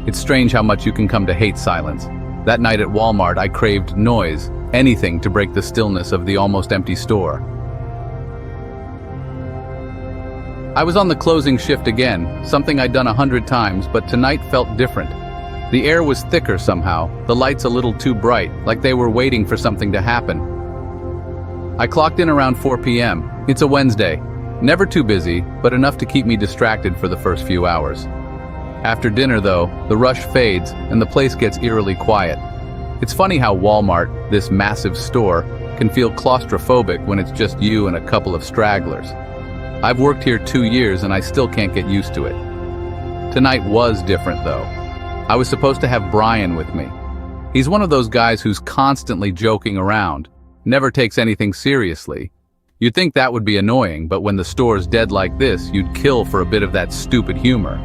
It's strange how much you can come to hate silence. That night at Walmart, I craved noise, anything to break the stillness of the almost empty store. I was on the closing shift again, something I'd done 100 times, but tonight felt different. The air was thicker somehow, the lights a little too bright, like they were waiting for something to happen. I clocked in around 4 p.m. It's a Wednesday. Never too busy, but enough to keep me distracted for the first few hours. After dinner, though, the rush fades and the place gets eerily quiet. It's funny how Walmart, this massive store, can feel claustrophobic when it's just you and a couple of stragglers. I've worked here 2 years and I still can't get used to it. Tonight was different, though. I was supposed to have Brian with me. He's one of those guys who's constantly joking around, never takes anything seriously. You'd think that would be annoying, but when the store's dead like this, you'd kill for a bit of that stupid humor.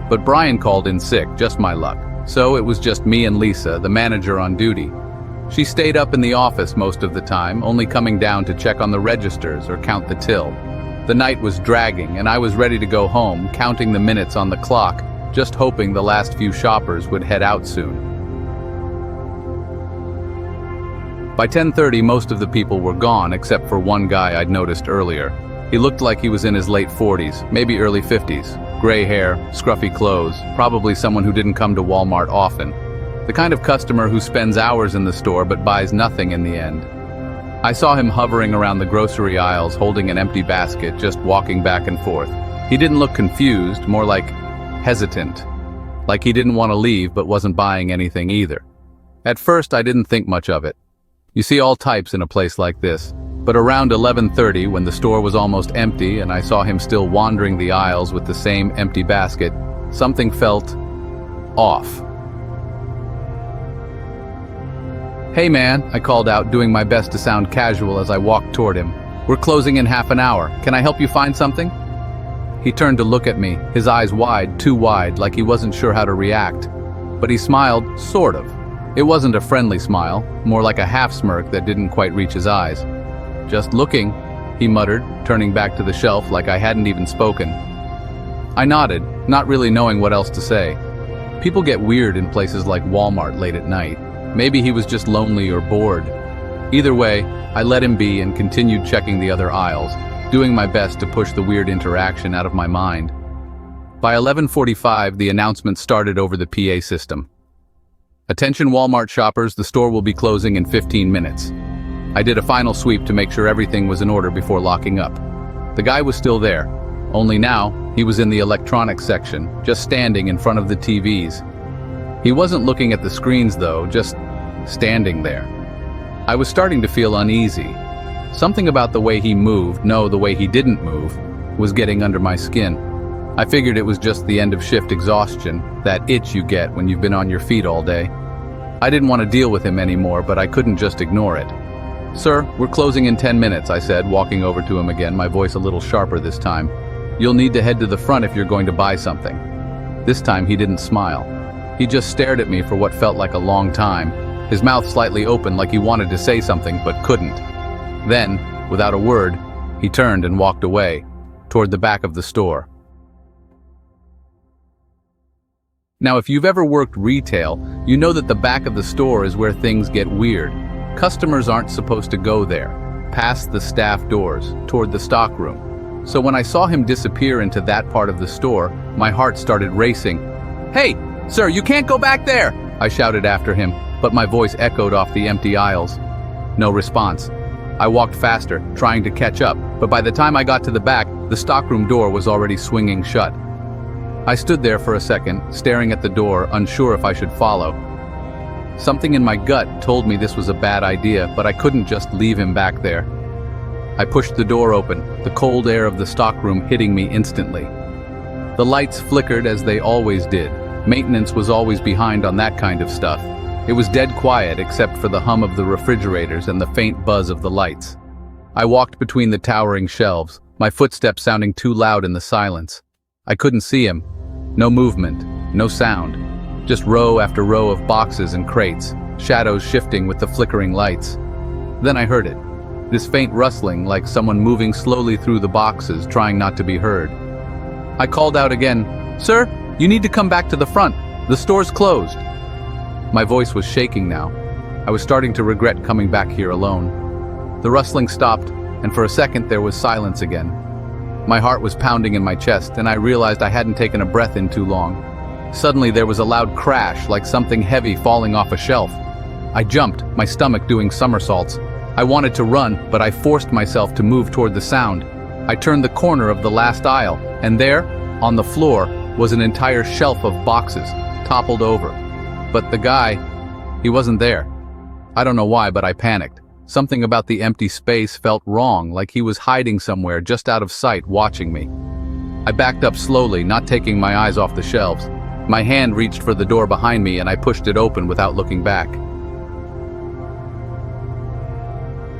But Brian called in sick, just my luck. So it was just me and Lisa, the manager on duty. She stayed up in the office most of the time, only coming down to check on the registers or count the till. The night was dragging, and I was ready to go home, counting the minutes on the clock, just hoping the last few shoppers would head out soon. By 10:30, most of the people were gone, except for one guy I'd noticed earlier. He looked like he was in his late 40s, maybe early 50s. Gray hair, scruffy clothes, probably someone who didn't come to Walmart often. The kind of customer who spends hours in the store but buys nothing in the end. I saw him hovering around the grocery aisles holding an empty basket, just walking back and forth. He didn't look confused, more like hesitant. Like he didn't want to leave but wasn't buying anything either. At first I didn't think much of it. You see all types in a place like this. But around 11:30, when the store was almost empty and I saw him still wandering the aisles with the same empty basket, something felt off. "Hey man," I called out, doing my best to sound casual as I walked toward him. "We're closing in half an hour. Can I help you find something?" He turned to look at me, his eyes wide, too wide, like he wasn't sure how to react. But he smiled, sort of. It wasn't a friendly smile, more like a half smirk that didn't quite reach his eyes. "Just looking," he muttered, turning back to the shelf like I hadn't even spoken. I nodded, not really knowing what else to say. People get weird in places like Walmart late at night. Maybe he was just lonely or bored. Either way, I let him be and continued checking the other aisles, doing my best to push the weird interaction out of my mind. By 11:45, the announcement started over the PA system. "Attention Walmart shoppers, the store will be closing in 15 minutes. I did a final sweep to make sure everything was in order before locking up. The guy was still there, only now he was in the electronics section, just standing in front of the TVs. He wasn't looking at the screens though, just standing there. I was starting to feel uneasy. Something about the way he moved, no, the way he didn't move, was getting under my skin. I figured it was just the end of shift exhaustion, that itch you get when you've been on your feet all day. I didn't want to deal with him anymore, but I couldn't just ignore it. "Sir, we're closing in 10 minutes, I said, walking over to him again, my voice a little sharper this time. "You'll need to head to the front if you're going to buy something." This time he didn't smile. He just stared at me for what felt like a long time, his mouth slightly open like he wanted to say something but couldn't. Then, without a word, he turned and walked away, toward the back of the store. Now, if you've ever worked retail, you know that the back of the store is where things get weird. Customers aren't supposed to go there, past the staff doors, toward the stockroom. So when I saw him disappear into that part of the store, my heart started racing. "Hey, sir, you can't go back there!" I shouted after him, but my voice echoed off the empty aisles. No response. I walked faster, trying to catch up, but by the time I got to the back, the stockroom door was already swinging shut. I stood there for a second, staring at the door, unsure if I should follow. Something in my gut told me this was a bad idea, but I couldn't just leave him back there. I pushed the door open, the cold air of the stockroom hitting me instantly. The lights flickered as they always did. Maintenance was always behind on that kind of stuff. It was dead quiet except for the hum of the refrigerators and the faint buzz of the lights. I walked between the towering shelves, my footsteps sounding too loud in the silence. I couldn't see him. No movement, no sound. Just row after row of boxes and crates, shadows shifting with the flickering lights. Then I heard it. This faint rustling like someone moving slowly through the boxes, trying not to be heard. I called out again, "Sir, you need to come back to the front." The store's closed. My voice was shaking now. I was starting to regret coming back here alone. The rustling stopped, and for a second there was silence again. My heart was pounding in my chest, and I realized I hadn't taken a breath in too long. Suddenly there was a loud crash, like something heavy falling off a shelf. I jumped, my stomach doing somersaults. I wanted to run, but I forced myself to move toward the sound. I turned the corner of the last aisle, and there, on the floor, was an entire shelf of boxes, toppled over. But the guy, he wasn't there. I don't know why, but I panicked. Something about the empty space felt wrong, like he was hiding somewhere just out of sight, watching me. I backed up slowly, not taking my eyes off the shelves. My hand reached for the door behind me, and I pushed it open without looking back.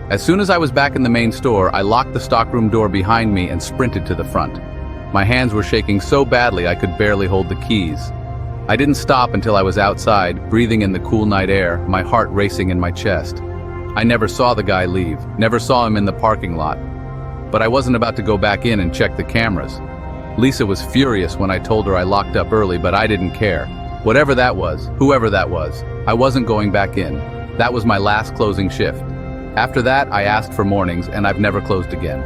As soon as I was back in the main store, I locked the stockroom door behind me and sprinted to the front. My hands were shaking so badly I could barely hold the keys. I didn't stop until I was outside, breathing in the cool night air, my heart racing in my chest. I never saw the guy leave, never saw him in the parking lot. But I wasn't about to go back in and check the cameras. Lisa was furious when I told her I locked up early, but I didn't care. Whatever that was, whoever that was, I wasn't going back in. That was my last closing shift. After that, I asked for mornings, and I've never closed again.